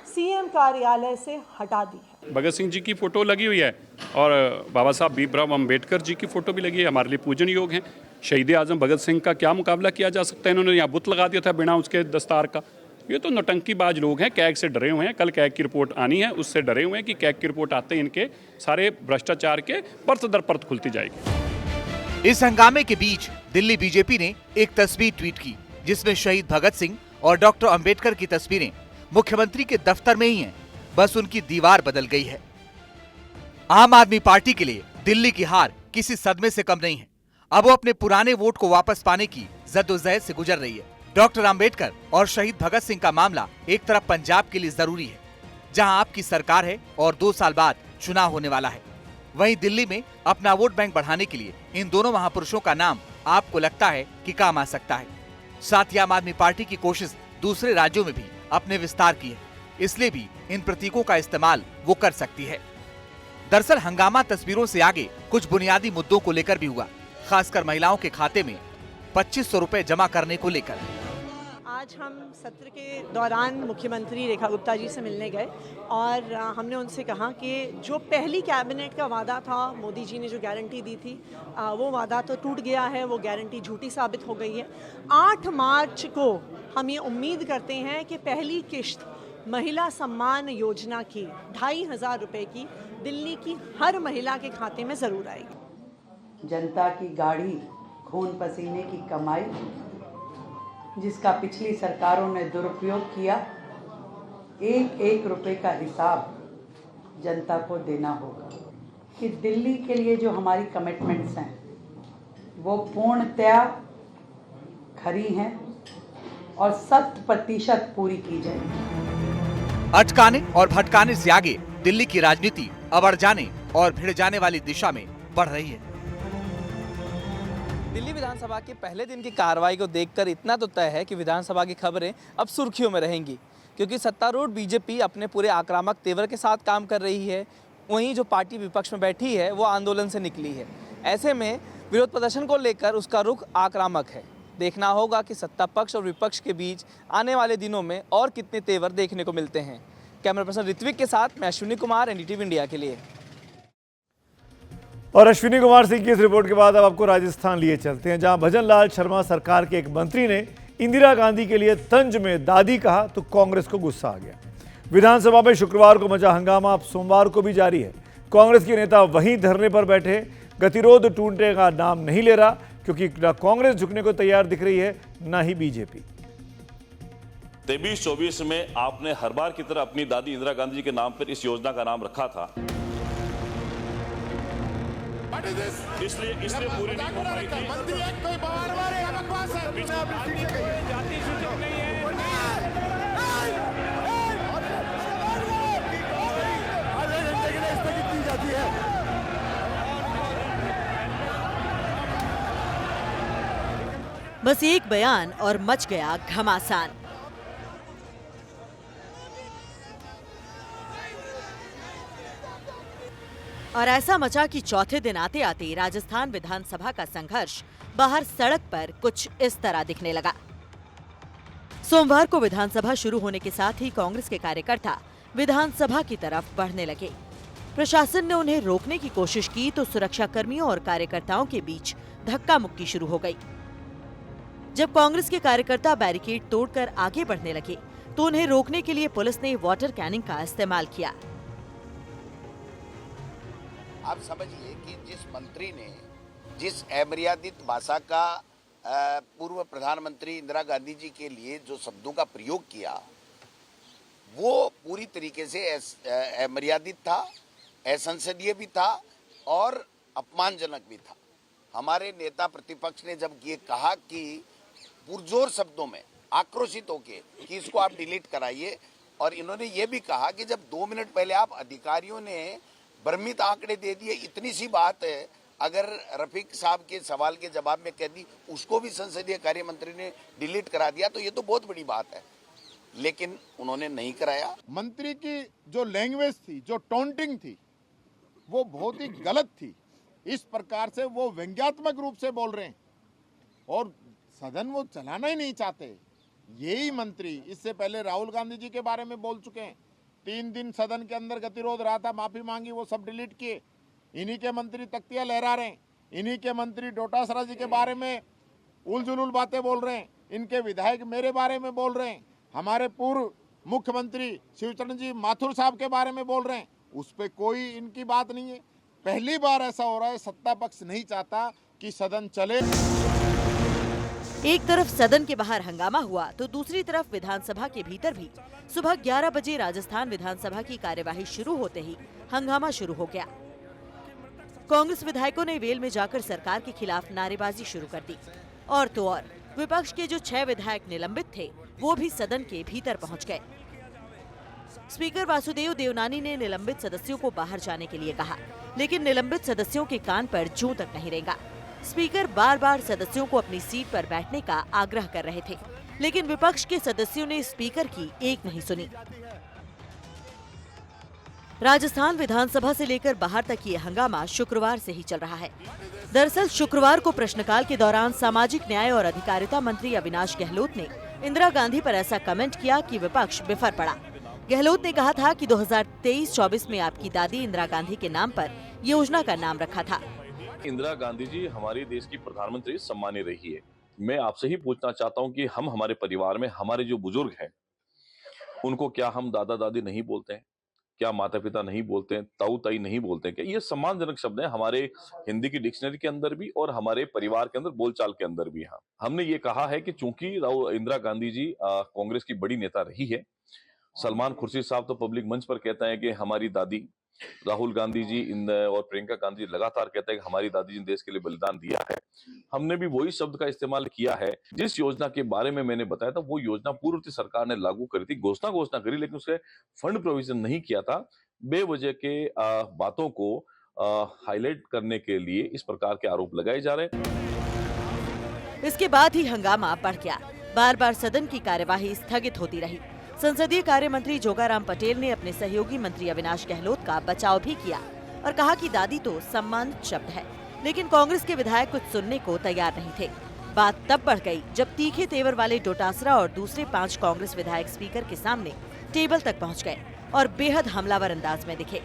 सीएम कार्यालय से हटा दी है। भगत सिंह जी की फोटो लगी हुई है और बाबा साहब भीमराव अंबेडकर जी की फोटो भी लगी है, हमारे लिए पूजन योग हैं। शहीद आजम भगत सिंह का क्या मुकाबला किया जा सकता है? इन्होंने यहाँ बुत लगा दिया था बिना उसके दस्तार का। ये तो नौटंकीबाज लोग हैं, कैग से डरे हुए हैं। कल कैग की रिपोर्ट आनी है, उससे डरे हुए हैं कि कैग की रिपोर्ट आते ही इनके सारे भ्रष्टाचार के परत दर परत खुलती जाएगी। इस हंगामे के बीच दिल्ली बीजेपी ने एक तस्वीर ट्वीट की जिसमें शहीद भगत सिंह और डॉक्टर अंबेडकर की तस्वीरें मुख्यमंत्री के दफ्तर में ही हैं, बस उनकी दीवार बदल गई है। आम आदमी पार्टी के लिए दिल्ली की हार किसी सदमे से कम नहीं है। अब वो अपने पुराने वोट को वापस पाने की जद्दोजहद से गुजर रही है। डॉक्टर अंबेडकर और शहीद भगत सिंह का मामला एक तरफ पंजाब के लिए जरूरी है, जहां आपकी सरकार है और 2 साल बाद चुनाव होने वाला है। वहीं दिल्ली में अपना वोट बैंक बढ़ाने के लिए इन दोनों महापुरुषों का नाम आपको लगता है कि काम आ सकता है। साथ ही आम आदमी पार्टी की कोशिश दूसरे राज्यों में भी अपने विस्तार की है, इसलिए भी इन प्रतीकों का इस्तेमाल वो कर सकती है। दरअसल हंगामा तस्वीरों से आगे कुछ बुनियादी मुद्दों को लेकर भी हुआ, खासकर महिलाओं के खाते में 2500 रुपए जमा करने को लेकर। आज हम सत्र के दौरान मुख्यमंत्री रेखा गुप्ता जी से मिलने गए और हमने उनसे कहा कि जो पहली कैबिनेट का वादा था, मोदी जी ने जो गारंटी दी थी, वो वादा तो टूट गया है, वो गारंटी झूठी साबित हो गई है। 8 मार्च को हम ये उम्मीद करते हैं कि पहली किश्त महिला सम्मान योजना की 2500 रुपए की दिल्ली की हर महिला के खाते में ज़रूर आएगी। जनता की गाढ़ी खून पसीने की कमाई जिसका पिछली सरकारों ने दुरुपयोग किया, एक एक रुपए का हिसाब जनता को देना होगा। कि दिल्ली के लिए जो हमारी कमिटमेंट्स हैं वो पूर्णतया खरी हैं और 100% पूरी की जाएगी। अटकाने और भटकाने से आगे दिल्ली की राजनीति अब अड़ जाने और भिड़ जाने वाली दिशा में बढ़ रही है। दिल्ली विधानसभा के पहले दिन की कार्रवाई को देखकर इतना तो तय है कि विधानसभा की खबरें अब सुर्खियों में रहेंगी, क्योंकि सत्तारूढ़ बीजेपी अपने पूरे आक्रामक तेवर के साथ काम कर रही है, वहीं जो पार्टी विपक्ष में बैठी है वो आंदोलन से निकली है। ऐसे में विरोध प्रदर्शन को लेकर उसका रुख आक्रामक है। देखना होगा कि सत्ता पक्ष और विपक्ष के बीच आने वाले दिनों में और कितने तेवर देखने को मिलते हैं। कैमरा पर्सन ऋत्विक के साथ मैं अश्विनी कुमार, एनडीटीवी इंडिया के लिए। और अश्विनी कुमार सिंह की इस रिपोर्ट के बाद अब आपको राजस्थान लिए चलते हैं, जहां भजन लाल शर्मा सरकार के एक मंत्री ने इंदिरा गांधी के लिए तंज में दादी कहा तो कांग्रेस को गुस्सा आ गया। विधानसभा में शुक्रवार को मचा हंगामा अब सोमवार को भी जारी है। कांग्रेस के नेता वहीं धरने पर बैठे गतिरोध टूटने का नाम नहीं ले रहा, क्योंकि न कांग्रेस झुकने को तैयार दिख रही है, न ही बीजेपी। 23-24 में आपने हर बार की तरह अपनी दादी इंदिरा गांधी जी के नाम पर इस योजना का नाम रखा था, इसलिए पूरी नहीं हो पाई थी। बस एक बयान और मच गया घमासान। और ऐसा मचा कि चौथे दिन आते आते राजस्थान विधानसभा का संघर्ष बाहर सड़क पर कुछ इस तरह दिखने लगा। सोमवार को विधानसभा शुरू होने के साथ ही कांग्रेस के कार्यकर्ता विधानसभा की तरफ बढ़ने लगे। प्रशासन ने उन्हें रोकने की कोशिश की तो सुरक्षा कर्मियों और कार्यकर्ताओं के बीच धक्का मुक्की शुरू हो गई। जब कांग्रेस के कार्यकर्ता बैरिकेड तोड़कर आगे बढ़ने लगे तो उन्हें रोकने के लिए पुलिस ने वाटर कैनिंग का इस्तेमाल किया। आप समझिए कि जिस मंत्री ने जिस अमर्यादित भाषा का पूर्व प्रधानमंत्री इंदिरा गांधी जी के लिए जो शब्दों का प्रयोग किया वो पूरी तरीके से अमर्यादित था, असंसदीय भी था और अपमानजनक भी था। हमारे नेता प्रतिपक्ष ने जब ये कहा कि पुरजोर शब्दों में आक्रोशित होके कि इसको आप डिलीट कराइए, और इन्होंने ये भी कहा कि जब 2 मिनट पहले आप अधिकारियों ने भ्रमित आंकड़े दे दिए, इतनी सी बात है, अगर रफीक साहब के सवाल के जवाब में कह दी उसको भी संसदीय कार्य मंत्री ने डिलीट करा दिया, तो ये तो बहुत बड़ी बात है, लेकिन उन्होंने नहीं कराया। मंत्री की जो लैंग्वेज थी, जो टॉन्टिंग थी, वो बहुत ही गलत थी। इस प्रकार से वो व्यंग्यात्मक रूप से बोल रहे हैं और सदन वो चलाना ही नहीं चाहते। यही मंत्री इससे पहले राहुल गांधी जी के बारे में बोल चुके हैं। 3 दिन सदन के अंदर गतिरोध रहा था, माफी मांगी, वो सब डिलीट किए। इन्हीं के मंत्री तख्तियां लहरा रहे हैं, इन्हीं के मंत्री डोटासरा जी के बारे में उलझुल बातें बोल रहे हैं, इनके विधायक मेरे बारे में बोल रहे हैं, हमारे पूर्व मुख्यमंत्री शिवचरण जी माथुर साहब के बारे में बोल रहे हैं, उस पर कोई इनकी बात नहीं है। पहली बार ऐसा हो रहा है, सत्ता पक्ष नहीं चाहता कि सदन चले। एक तरफ सदन के बाहर हंगामा हुआ तो दूसरी तरफ विधानसभा के भीतर भी सुबह 11 बजे राजस्थान विधानसभा की कार्यवाही शुरू होते ही हंगामा शुरू हो गया। कांग्रेस विधायकों ने वेल में जाकर सरकार के खिलाफ नारेबाजी शुरू कर दी, और तो और विपक्ष के जो 6 विधायक निलंबित थे वो भी सदन के भीतर पहुंच गए। स्पीकर वासुदेव देवनानी ने निलंबित सदस्यों को बाहर जाने के लिए कहा, लेकिन निलंबित सदस्यों के कान पर जूं तक नहीं रेंगा। स्पीकर बार बार सदस्यों को अपनी सीट पर बैठने का आग्रह कर रहे थे, लेकिन विपक्ष के सदस्यों ने स्पीकर की एक नहीं सुनी। राजस्थान विधानसभा से लेकर बाहर तक ये हंगामा शुक्रवार से ही चल रहा है। दरअसल शुक्रवार को प्रश्नकाल के दौरान सामाजिक न्याय और अधिकारिता मंत्री अविनाश गहलोत ने इंदिरा गांधी पर ऐसा कमेंट किया कि विपक्ष बिफर पड़ा। गहलोत ने कहा था कि 2023-24 में आपकी दादी इंदिरा गांधी के नाम पर योजना का नाम रखा था। इंदिरा गांधी जी हमारे देश की प्रधानमंत्री सम्मानीय रही है। मैं आपसे ही पूछना चाहता हूं कि हम हमारे परिवार में हमारे जो बुजुर्ग हैं उनको क्या हम दादा दादी नहीं बोलते हैं? क्या माता पिता नहीं बोलते हैं? ताऊ ताई नहीं बोलते हैं? क्या ये सम्मानजनक शब्द हैं हमारे हिंदी की डिक्शनरी के अंदर भी और हमारे परिवार के अंदर बोलचाल के अंदर भी। हाँ, हमने ये कहा है कि चूंकि इंदिरा गांधी जी कांग्रेस की बड़ी नेता रही है, सलमान खुर्शीद साहब तो पब्लिक मंच पर कहते हैं कि हमारी दादी, राहुल गांधी जी और प्रियंका गांधी लगातार कहते हैं कि हमारी दादी जी ने देश के लिए बलिदान दिया है। हमने भी वही शब्द का इस्तेमाल किया है। जिस योजना के बारे में मैंने बताया था वो योजना पूर्व सरकार ने लागू करी थी, घोषणा करी, लेकिन उसके फंड प्रोविजन नहीं किया था। बेवजह के बातों को हाईलाइट करने के लिए इस प्रकार के आरोप लगाए जा रहे हैं। इसके बाद ही हंगामा बढ़ गया। बार बार सदन की कार्यवाही स्थगित होती रही। संसदीय कार्य मंत्री जोगाराम पटेल ने अपने सहयोगी मंत्री अविनाश गहलोत का बचाव भी किया और कहा कि दादी तो सम्मानित शब्द है, लेकिन कांग्रेस के विधायक कुछ सुनने को तैयार नहीं थे। बात तब बढ़ गई जब तीखे तेवर वाले डोटासरा और दूसरे 5 कांग्रेस विधायक स्पीकर के सामने टेबल तक पहुंच गए और बेहद हमलावर अंदाज में दिखे।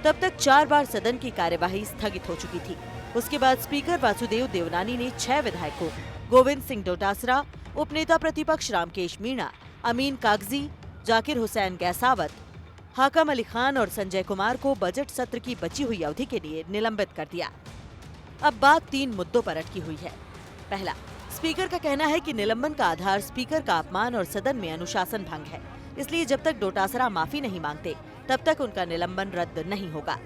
तब तक 4 बार सदन की कार्यवाही स्थगित हो चुकी थी। उसके बाद स्पीकर वासुदेव देवनानी ने 6 विधायकों गोविंद सिंह डोटासरा, उपनेता प्रतिपक्ष रामकेश मीणा, अमीन कागजी, जाकिर हुसैन गैसावत, हाकम अली खान और संजय कुमार को बजट सत्र की बची हुई अवधि के लिए निलंबित कर दिया। अब बात 3 मुद्दों पर अटकी हुई है। पहला, स्पीकर का कहना है कि निलंबन का आधार स्पीकर का अपमान और सदन में अनुशासन भंग है, इसलिए जब तक डोटासरा माफी नहीं मांगते तब तक उनका निलंबन रद्द नहीं होगा।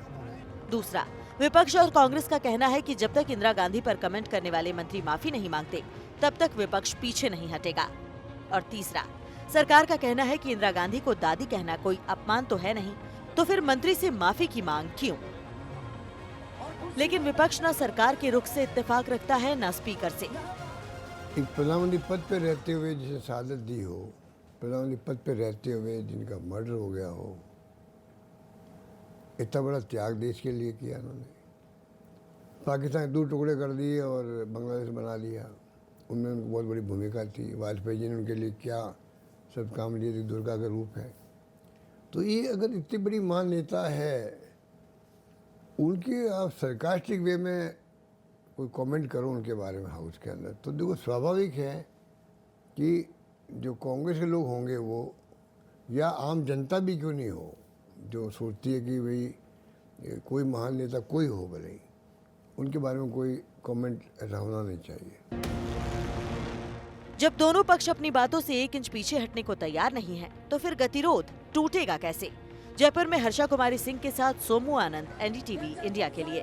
दूसरा, विपक्ष और कांग्रेस का कहना है कि जब तक इंदिरा गांधी पर कमेंट करने वाले मंत्री माफी नहीं मांगते तब तक विपक्ष पीछे नहीं हटेगा। और तीसरा, सरकार का कहना है कि इंदिरा गांधी को दादी कहना कोई अपमान तो है नहीं, तो फिर मंत्री से माफी की मांग क्यों? लेकिन विपक्ष न सरकार के रुख से इत्तेफाक रखता है न स्पीकर से। एक प्रधानमंत्री पद पे रहते हुए जिसे शहादत दी हो, प्रधानमंत्री पद पे रहते हुए जिनका मर्डर हो गया हो, इतना बड़ा त्याग देश के लिए किया उन्होंने। पाकिस्तान 2 टुकड़े कर दिए और बांग्लादेश बना लिया, उनमें उनकी बहुत बड़ी भूमिका थी। वाजपेयी जी ने उनके लिए क्या सब काम लिए थे, दुर्गा का रूप है। तो ये अगर इतनी बड़ी महान नेता है, उनके आप सरकास्टिक वे में कोई कमेंट करो उनके बारे में हाउस के अंदर, तो देखो स्वाभाविक है कि जो कांग्रेस के लोग होंगे वो, या आम जनता भी क्यों नहीं हो, जो सोचती है कि भाई कोई महान नेता कोई हो भले ही, उनके बारे में कोई कमेंट ऐसा होना नहीं चाहिए। जब दोनों पक्ष अपनी बातों से 1 इंच पीछे हटने को तैयार नहीं है, तो फिर गतिरोध टूटेगा कैसे? जयपुर में हर्षा कुमारी सिंह के साथ सोमू आनंद, एनडीटीवी इंडिया के लिए।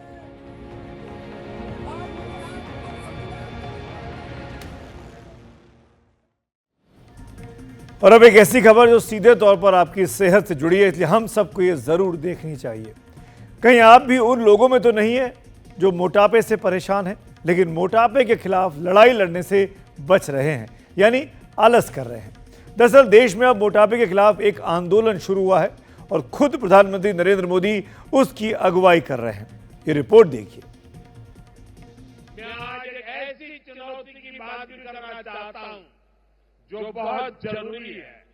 और अब एक ऐसी खबर जो सीधे तौर पर आपकी सेहत से जुड़ी है, इसलिए हम सबको ये जरूर देखनी चाहिए। कहीं आप भी उन लोगों में तो नहीं है जो मोटापे से परेशान हैं, लेकिन मोटापे के खिलाफ लड़ाई लड़ने से बच रहे हैं, यानी आलस कर रहे हैं। दरअसल देश में अब मोटापे के खिलाफ एक आंदोलन शुरू हुआ है और खुद प्रधानमंत्री नरेंद्र मोदी उसकी अगुवाई कर रहे हैं। ये रिपोर्ट देखिए। मैं आज एक ऐसी चुनौती की बात भी करना चाहता हूं जो बहुत जरूरी है।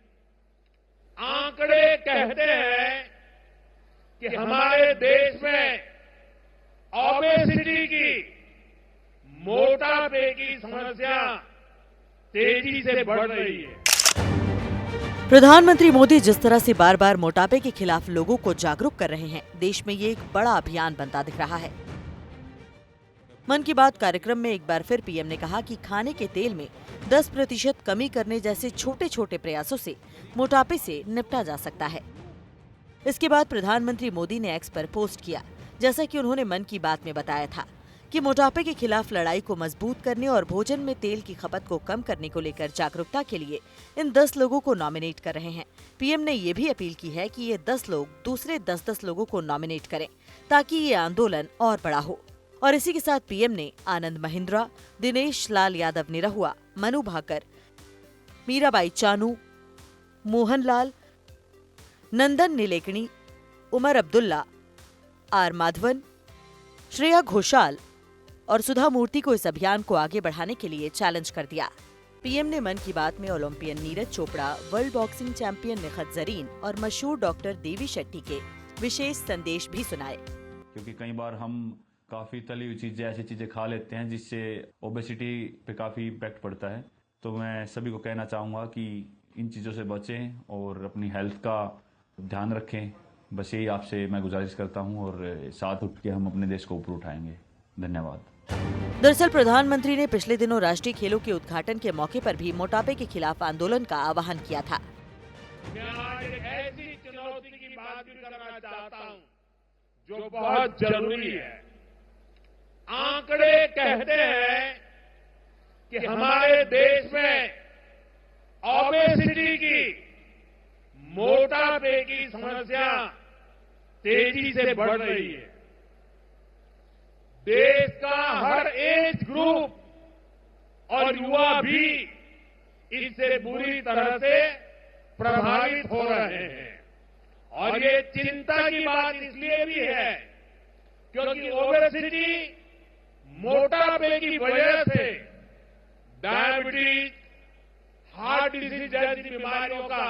आंकड़े कहते हैं कि हमारे देश में ओबेसिटी की, मोटापे की समस्या तेजी से बढ़ रही है। प्रधानमंत्री मोदी जिस तरह से बार बार मोटापे के खिलाफ लोगों को जागरूक कर रहे हैं, देश में ये एक बड़ा अभियान बनता दिख रहा है। मन की बात कार्यक्रम में एक बार फिर पीएम ने कहा कि खाने के तेल में 10% कमी करने जैसे छोटे छोटे प्रयासों से मोटापे से निपटा जा सकता है। इसके बाद प्रधानमंत्री मोदी ने एक्स पर पोस्ट किया, जैसा कि उन्होंने मन की बात में बताया था कि मोटापे के खिलाफ लड़ाई को मजबूत करने और भोजन में तेल की खपत को कम करने को लेकर जागरूकता के लिए इन 10 लोगों को नॉमिनेट कर रहे हैं। पीएम ने ये भी अपील की है कि ये 10 लोग दूसरे 10-10 लोगों को नॉमिनेट करें ताकि ये आंदोलन और बड़ा हो। और इसी के साथ पीएम ने आनंद महिंद्रा, दिनेश लाल यादव निरहुआ, मनु भाकर, मीराबाई चानू, मोहन लाल, नंदन नीलेकणी, उमर अब्दुल्ला, आर माधवन, श्रेया घोषाल और सुधा मूर्ति को इस अभियान को आगे बढ़ाने के लिए चैलेंज कर दिया। पीएम ने मन की बात में Olympian Neeraj Chopra, world boxing champion Nikhat Zareen और मशहूर डॉक्टर देवी शेट्टी के विशेष संदेश भी सुनाए। क्योंकि कई बार हम काफ़ी तली हुई चीज़ें, ऐसी चीज़ें खा लेते हैं जिससे ओबेसिटी पे काफ़ी इम्पैक्ट पड़ता है। तो मैं सभी को कहना चाहूँगा कि इन चीज़ों से बचें और अपनी हेल्थ का ध्यान रखें। बस यही आपसे मैं गुजारिश करता हूं और साथ उठ के हम अपने देश को ऊपर उठाएंगे। धन्यवाद। दरअसल प्रधानमंत्री ने पिछले दिनों राष्ट्रीय खेलों के उद्घाटन के मौके पर भी मोटापे के खिलाफ आंदोलन का आह्वान किया था। मैं आज एक ऐसी चुनौती की बात भी करना चाहता हूं जो बहुत जरूरी है। आंकड़े कहते हैं कि हमारे देश में ओबेसिटी की, मोटापे की समस्या तेजी से बढ़ रही है। देश का हर एज ग्रुप और युवा भी इससे बुरी तरह से प्रभावित हो रहे हैं। और ये चिंता की बात इसलिए भी है क्योंकि ओबेसिटी, मोटापे की वजह से डायबिटीज, हार्ट डिजीज जैसी बीमारियों का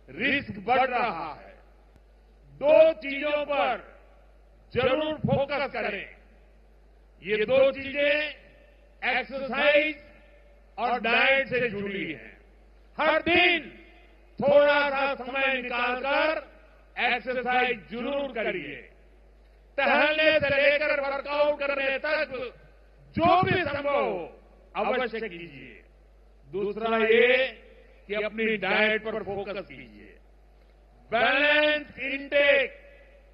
रिस्क बढ़ रहा है। दो चीजों पर जरूर फोकस करें। ये दो चीजें एक्सरसाइज और डाइट से जुड़ी हैं। हर दिन थोड़ा सा समय निकालकर एक्सरसाइज जरूर करिए। टहलने से लेकर वर्कआउट करने तक जो भी संभव हो अवश्य कीजिए। दूसरा ये कि अपनी डाइट पर फोकस कीजिए। बैलेंस इनटेक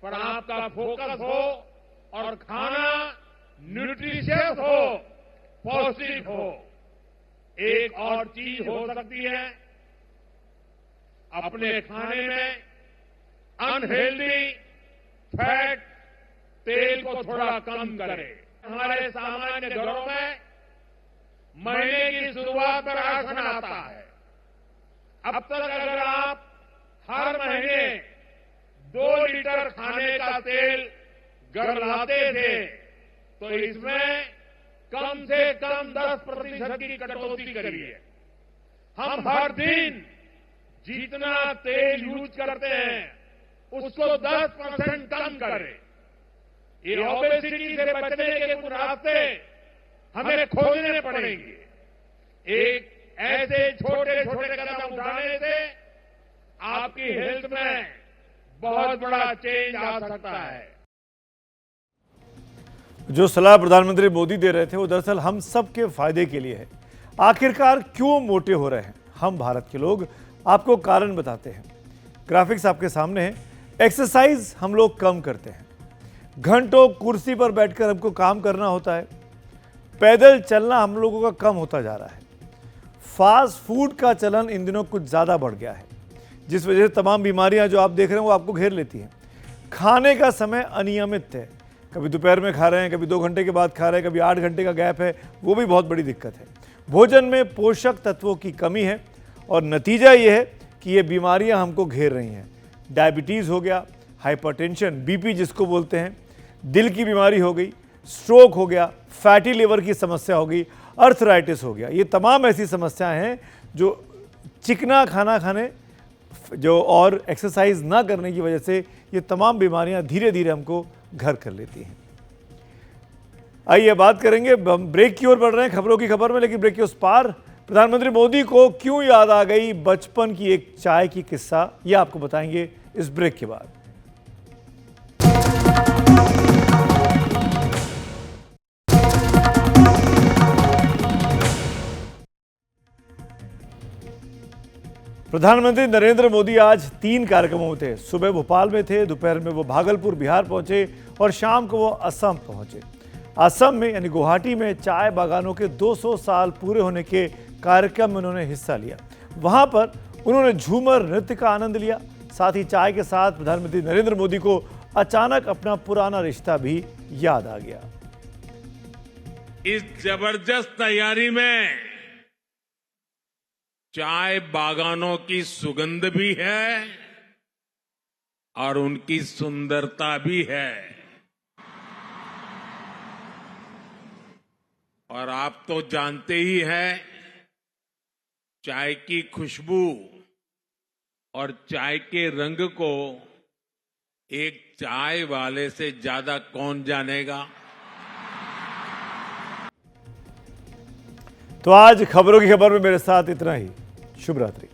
पर आपका फोकस हो और खाना न्यूट्रिशियस हो, पौष्टिक हो। एक और चीज हो सकती है, अपने खाने में अनहेल्दी फैट, तेल को थोड़ा कम करें। हमारे सामान्य घरों में महीने की शुरुआत में राशन आता है। अब तक अगर आप हर महीने 2 लीटर खाने का तेल घर लाते थे तो इसमें कम से कम 10% की कटौती करिए। हम हर दिन जितना तेल यूज करते हैं उसको 10% कम करें। ये ओबेसिटी से बचने के कुछ रास्ते हमें खोजने पड़ेंगे। एक ऐसे छोटे छोटे कदम उठाने से आपकी हेल्थ में बहुत बड़ा चेंज आ सकता है। जो सलाह प्रधानमंत्री मोदी दे रहे थे वो दरअसल हम सब के फायदे के लिए है। आखिरकार क्यों मोटे हो रहे हैं हम भारत के लोग, आपको कारण बताते हैं। ग्राफिक्स आपके सामने है। एक्सरसाइज हम लोग कम करते हैं, घंटों कुर्सी पर बैठकर हमको काम करना होता है, पैदल चलना हम लोगों का कम होता जा रहा है, फास्ट फूड का चलन इन दिनों कुछ ज़्यादा बढ़ गया है, जिस वजह से तमाम बीमारियां जो आप देख रहे हैं वो आपको घेर लेती हैं। खाने का समय अनियमित है, कभी दोपहर में खा रहे हैं, कभी 2 घंटे के बाद खा रहे हैं, कभी 8 घंटे का गैप है, वो भी बहुत बड़ी दिक्कत है। भोजन में पोषक तत्वों की कमी है और नतीजा ये है कि ये बीमारियां हमको घेर रही हैं। डायबिटीज़ हो गया, हाइपरटेंशन, बीपी जिसको बोलते हैं, दिल की बीमारी हो गई, स्ट्रोक हो गया, फैटी लिवर की समस्या हो गई, अर्थराइटिस हो गया। ये तमाम ऐसी समस्याएं हैं जो चिकना खाना खाने जो और एक्सरसाइज ना करने की वजह से ये तमाम बीमारियां धीरे धीरे हमको घर कर लेती हैं। आइए बात करेंगे, हम ब्रेक की ओर बढ़ रहे हैं खबरों की खबर में, लेकिन ब्रेक के उस पार प्रधानमंत्री मोदी को क्यों याद आ गई बचपन की एक चाय की किस्सा, ये आपको बताएंगे इस ब्रेक के बाद। प्रधानमंत्री नरेंद्र मोदी आज 3 कार्यक्रमों में थे। सुबह भोपाल में थे, दोपहर में वो भागलपुर बिहार पहुंचे और शाम को वो असम पहुंचे। असम में यानी गुवाहाटी में चाय बागानों के 200 साल पूरे होने के कार्यक्रम में उन्होंने हिस्सा लिया। वहां पर उन्होंने झूमर नृत्य का आनंद लिया। साथ ही चाय के साथ प्रधानमंत्री नरेंद्र मोदी को अचानक अपना पुराना रिश्ता भी याद आ गया। इस जबरदस्त तैयारी में चाय बागानों की सुगंध भी है और उनकी सुंदरता भी है। और आप तो जानते ही हैं, चाय की खुशबू और चाय के रंग को एक चाय वाले से ज्यादा कौन जानेगा। तो आज खबरों की खबर में मेरे साथ इतना ही। शुभ रात्रि।